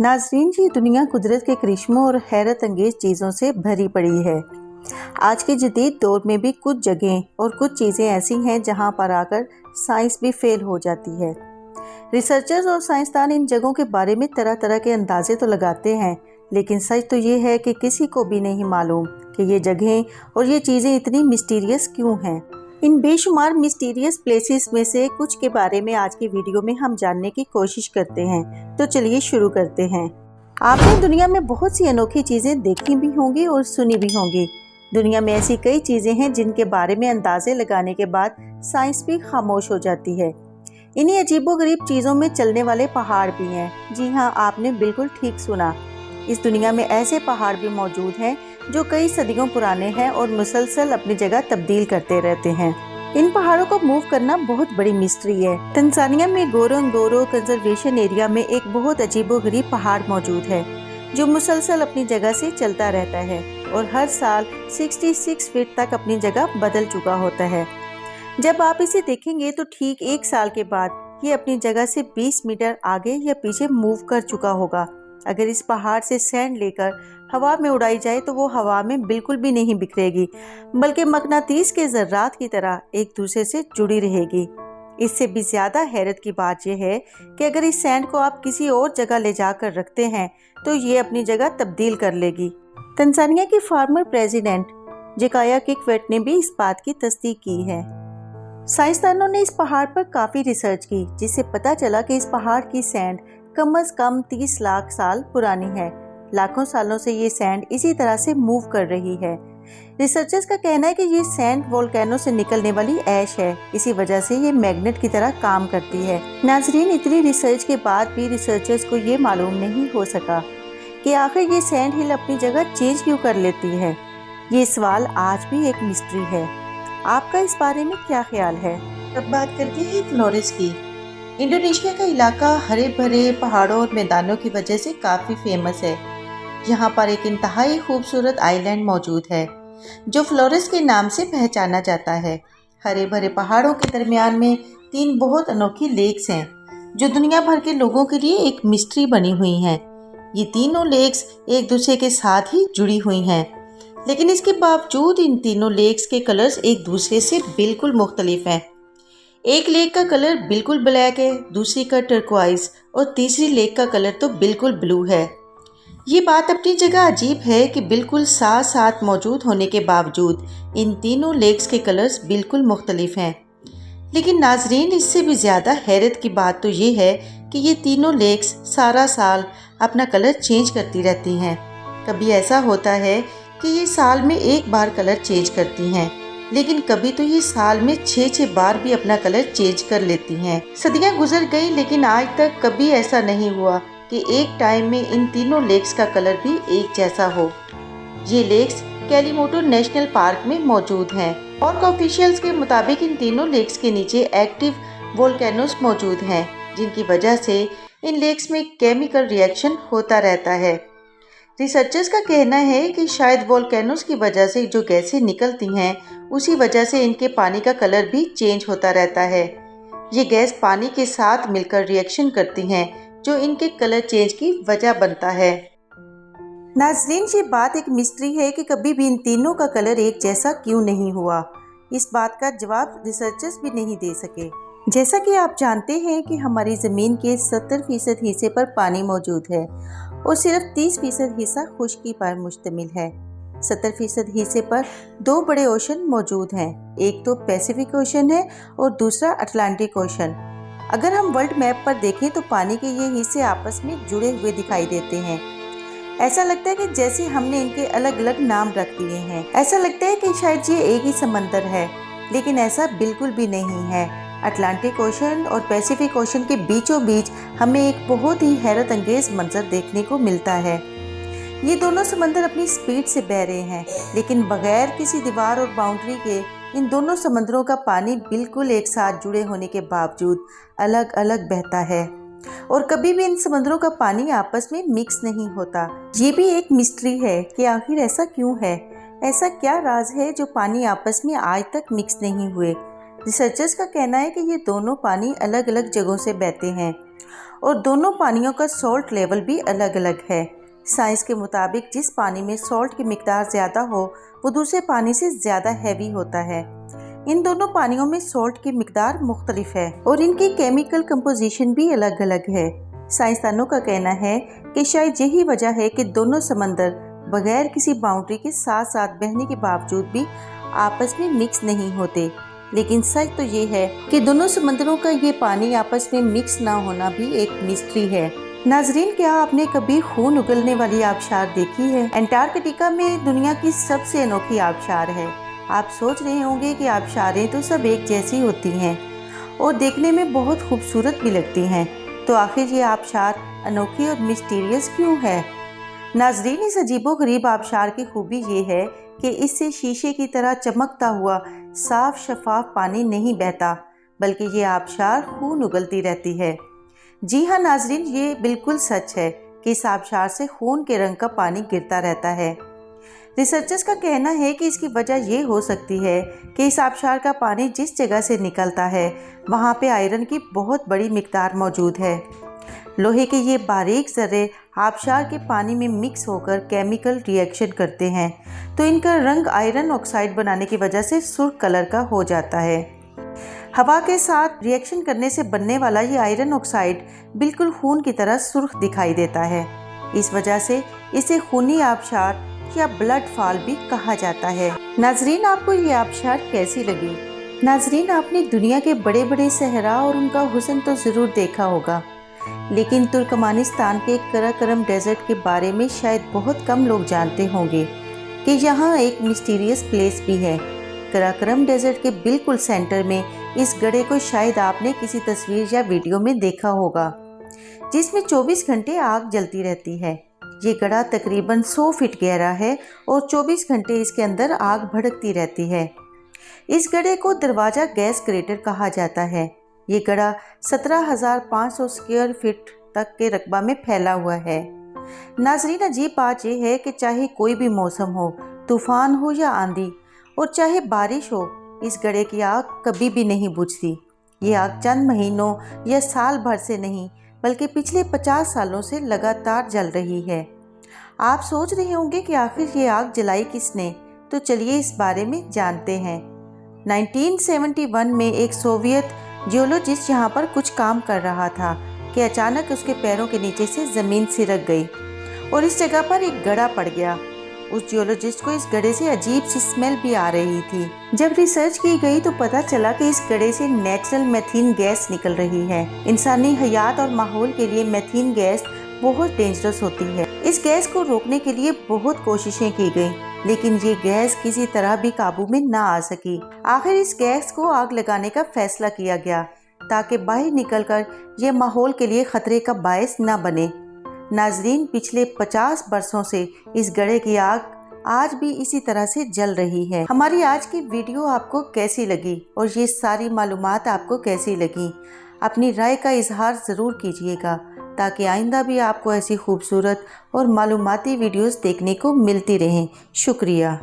नाजरीन जी, दुनिया कुदरत के करिश्मों और हैरत अंगेज चीज़ों से भरी पड़ी है। आज के जदीद दौर में भी कुछ जगहें और कुछ चीज़ें ऐसी हैं जहां पर आकर साइंस भी फेल हो जाती है। रिसर्चर्स और साइंसदान इन जगहों के बारे में तरह तरह के अंदाजे तो लगाते हैं, लेकिन सच तो ये है कि किसी को भी नहीं मालूम कि ये जगहें और ये चीज़ें इतनी मिस्टीरियस क्यों हैं। इन बेशुमार मिस्टीरियस प्लेसेस में से कुछ के बारे में आज की वीडियो में हम जानने की कोशिश करते हैं। तो चलिए शुरू करते हैं। आपने दुनिया में बहुत सी अनोखी चीज़ें देखी भी होंगी और सुनी भी होंगी। दुनिया में ऐसी कई चीज़ें हैं जिनके बारे में अंदाजे लगाने के बाद साइंस भी खामोश हो जाती है। इन्हीं अजीबोगरीब चीज़ों में चलने वाले पहाड़ भी हैं। जी हाँ, आपने बिल्कुल ठीक सुना। इस दुनिया में ऐसे पहाड़ भी मौजूद हैं जो कई सदियों पुराने हैं और मुसलसल अपनी जगह तब्दील करते रहते हैं। इन पहाड़ों को मूव करना बहुत बड़ी मिस्ट्री है। तंजानिया में गोरोंगोरो कंजर्वेशन एरिया में एक बहुत अजीबोगरीब पहाड़ मौजूद है जो मुसलसल अपनी जगह से चलता रहता है और हर साल 66 फीट तक अपनी जगह बदल चुका होता है। जब आप इसे देखेंगे तो ठीक एक साल के बाद ये अपनी जगह से 20 मीटर आगे या पीछे मूव कर चुका होगा। अगर इस पहाड़ से सैंड लेकर हवा में उड़ाई जाए तो वो हवा में बिल्कुल भी नहीं बिखरेगी, बल्कि मकनातीस के ज़र्रात की तरह एक दूसरे से जुड़ी रहेगी। इससे भी ज़्यादा हैरत की बात यह है कि अगर इस सैंड को आप किसी और जगह ले जाकर रखते हैं तो ये अपनी जगह तब्दील कर लेगी। तंजानिया की फार्मर प्रेसिडेंट जकाया किकवेट ने भी इस बात की तस्दीक की है। साइंसदानों ने इस पहाड़ पर काफ़ी रिसर्च की, जिससे पता चला कि इस पहाड़ की सैंड कम से कम 30 लाख साल पुरानी है। लाखों सालों से ये सैंड इसी तरह से मूव कर रही है। रिसर्चर्स का कहना है कि ये सैंड वोल्केनो से निकलने वाली ऐश है, इसी वजह से ये मैग्नेट की तरह काम करती है। नाजरीन, इतनी रिसर्च के बाद भी रिसर्चर्स को ये मालूम नहीं हो सका कि आखिर ये सैंड हिल अपनी जगह चेंज क्यों कर लेती है। ये सवाल आज भी एक मिस्ट्री है। आपका इस बारे में क्या ख्याल है? अब बात करते हैं फ्लोरेस की। इंडोनेशिया का इलाका हरे भरे पहाड़ों और मैदानों की वजह से काफ़ी फेमस है। यहाँ पर एक इंतहाई खूबसूरत आइलैंड मौजूद है जो फ्लोरेस के नाम से पहचाना जाता है। हरे भरे पहाड़ों के दरमियान में 3 बहुत अनोखी लेक्स हैं जो दुनिया भर के लोगों के लिए एक मिस्ट्री बनी हुई हैं। ये तीनों लेक्स एक दूसरे के साथ ही जुड़ी हुई हैं, लेकिन इसके बावजूद इन तीनों लेक्स के कलर्स एक दूसरे से बिल्कुल मुख्तलिफ हैं। एक लेक का कलर बिल्कुल ब्लैक है, दूसरी का टर्कोइज और तीसरी लेक का कलर तो बिल्कुल ब्लू है। ये बात अपनी जगह अजीब है कि बिल्कुल साथ साथ मौजूद होने के बावजूद इन तीनों लेक्स के कलर्स बिल्कुल मुख्तलिफ हैं। लेकिन नाजरीन, इससे भी ज़्यादा हैरत की बात तो ये है कि ये तीनों लेक्स सारा साल अपना कलर चेंज करती रहती हैं। कभी ऐसा होता है कि ये साल में एक बार कलर चेंज करती हैं, लेकिन कभी तो ये साल में 6 बार भी अपना कलर चेंज कर लेती हैं। सदियां गुजर गई, लेकिन आज तक कभी ऐसा नहीं हुआ कि एक टाइम में इन तीनों लेक्स का कलर भी एक जैसा हो। ये लेक्स कैलीमोटो नेशनल पार्क में मौजूद हैं और ऑफिशियल्स के मुताबिक इन तीनों लेक्स के नीचे एक्टिव वोल्केनोस मौजूद हैं, जिनकी वजह से इन लेक्स में केमिकल रिएक्शन होता रहता है। रिसर्चर्स का कहना है कि शायद वोल्केनोस की वजह से जो गैसें निकलती हैं, उसी वजह से इनके पानी का कलर भी चेंज होता रहता है। ये गैस पानी के साथ मिलकर रिएक्शन करती हैं, जो इनके कलर चेंज की वजह बनता है। नाजरीन, ये बात एक मिस्ट्री है कि कभी भी इन तीनों का कलर एक जैसा क्यों नहीं हुआ। इस बात का जवाब रिसर्चर्स भी नहीं दे सके। जैसा कि आप जानते हैं कि हमारी ज़मीन के 70% हिस्से पर पानी मौजूद है और सिर्फ 30% हिस्सा खुश्की पर मुश्तमिल है। 70% हिस्से पर 2 बड़े ओशन मौजूद हैं। एक तो पैसिफिक ओशन है और दूसरा अटलांटिक ओशन। अगर हम वर्ल्ड मैप पर देखें तो पानी के ये हिस्से आपस में जुड़े हुए दिखाई देते हैं। ऐसा लगता है कि जैसे हमने इनके अलग अलग नाम रख दिए हैं। ऐसा लगता है कि शायद ये एक ही समंदर है, लेकिन ऐसा बिल्कुल भी नहीं है। अटलांटिक ओशन और पैसिफिक ओशन के बीचों बीच हमें एक बहुत ही हैरत अंगेज मंजर देखने को मिलता है। ये दोनों समंदर अपनी स्पीड से बह रहे हैं, लेकिन बगैर किसी दीवार और बाउंड्री के इन दोनों समंदरों का पानी बिल्कुल एक साथ जुड़े होने के बावजूद अलग अलग बहता है और कभी भी इन समंदरों का पानी आपस में मिक्स नहीं होता। ये भी एक मिस्ट्री है कि आखिर ऐसा क्यों है। ऐसा क्या राज है जो पानी आपस में आज तक मिक्स नहीं हुए। रिसर्चर्स का कहना है कि ये दोनों पानी अलग अलग जगहों से बहते हैं और दोनों पानियों का सॉल्ट लेवल भी अलग अलग है। साइंस के मुताबिक जिस पानी में सॉल्ट की मिकदार ज़्यादा हो वो दूसरे पानी से ज़्यादा हैवी होता है। इन दोनों पानियों में सॉल्ट की मिकदार मुख्तलिफ है और इनकी केमिकल कंपोजिशन भी अलग अलग है। साइंसदानों का कहना है कि शायद यही वजह है कि दोनों समंदर बगैर किसी बाउंड्री के साथ साथ बहने के बावजूद भी आपस में मिक्स नहीं होते। लेकिन सच तो ये है कि दोनों समंदरों का ये पानी आपस में मिक्स ना होना भी एक मिस्ट्री है। नाजरीन, क्या आपने कभी खून उगलने वाली आबशार देखी है? अंटार्कटिका में दुनिया की सबसे अनोखी आबशार है। आप सोच रहे होंगे कि आबशारें तो सब एक जैसी होती हैं और देखने में बहुत खूबसूरत भी लगती हैं, तो आखिर ये आबशार अनोखी और मिस्टीरियस क्यों है? नाजरीन, इस अजीबोगरीब आबशार की खूबी ये है कि इससे शीशे की तरह चमकता हुआ साफ शफाफ पानी नहीं बहता, बल्कि ये आबशार खून उगलती रहती है। जी हाँ नाजरीन, ये बिल्कुल सच है कि इस आबशार से खून के रंग का पानी गिरता रहता है। रिसर्चर्स का कहना है कि इसकी वजह ये हो सकती है कि इस आबशार का पानी जिस जगह से निकलता है वहाँ पे आयरन की बहुत बड़ी मिकदार मौजूद है। लोहे के ये बारीक ज़र्रे आबशार के पानी में मिक्स होकर केमिकल रिएक्शन करते हैं, तो इनका रंग आयरन ऑक्साइड बनाने की वजह से सुर्ख कलर का हो जाता है। हवा के साथ रिएक्शन करने से बनने वाला ये आयरन ऑक्साइड बिल्कुल खून की तरह सुर्ख दिखाई देता है। इस वजह से इसे खूनी आबशार या ब्लड फॉल भी कहा जाता है। नाजरीन, आपको ये आबशार कैसी लगी? नाजरीन, आपने दुनिया के बड़े बड़े सहरा और उनका हुस्न तो ज़रूर देखा होगा, लेकिन तुर्कमानिस्तान के कराकरम डेजर्ट के बारे में शायद बहुत कम लोग जानते होंगे कि यहाँ एक मिस्टीरियस प्लेस भी है। कराकरम डेजर्ट के बिल्कुल सेंटर में इस गड्ढे को शायद आपने किसी तस्वीर या वीडियो में देखा होगा, जिसमें 24 घंटे आग जलती रहती है। ये गड्ढा तकरीबन 100 फीट गहरा है और 24 घंटे इसके अंदर आग भड़कती रहती है। इस गड्ढे को दरवाज़ा गैस क्रेटर कहा जाता है। ये गड्ढा 17,500 स्क्वायर फीट तक के रकबा में फैला हुआ है। नाजरीन, अजीब बात यह है कि चाहे कोई भी मौसम हो, तूफान हो या आंधी, और चाहे बारिश हो, इस गड्ढे की आग कभी भी नहीं बुझती। ये आग चंद महीनों या साल भर से नहीं, बल्कि पिछले 50 सालों से लगातार जल रही है। आप सोच रहे होंगे कि आखिर ये आग जलाई किसने, तो चलिए इस बारे में जानते हैं। 1971 में एक सोवियत जियोलॉजिस्ट यहाँ पर कुछ काम कर रहा था कि अचानक उसके पैरों के नीचे से ज़मीन सिरक गई और इस जगह पर एक गड्ढा पड़ गया। उस जियोलॉजिस्ट को इस गड्ढे से अजीब सी स्मेल भी आ रही थी। जब रिसर्च की गई तो पता चला कि इस गड्ढे से नेचुरल मेथीन गैस निकल रही है। इंसानी हयात और माहौल के लिए मेथीन गैस बहुत डेंजरस होती है। इस गैस को रोकने के लिए बहुत कोशिशें की गई, लेकिन ये गैस किसी तरह भी काबू में ना आ सकी। आखिर इस गैस को आग लगाने का फैसला किया गया ताकि बाहर निकलकर ये माहौल के लिए खतरे का बायस न बने। नाजरीन, पिछले 50 बरसों से इस गड्ढे की आग आज भी इसी तरह से जल रही है। हमारी आज की वीडियो आपको कैसी लगी और ये सारी मालूमात आपको कैसी लगी? अपनी राय का इजहार ज़रूर कीजिएगा ताकि आइंदा भी आपको ऐसी खूबसूरत और मालूमाती वीडियोस देखने को मिलती रहें। शुक्रिया।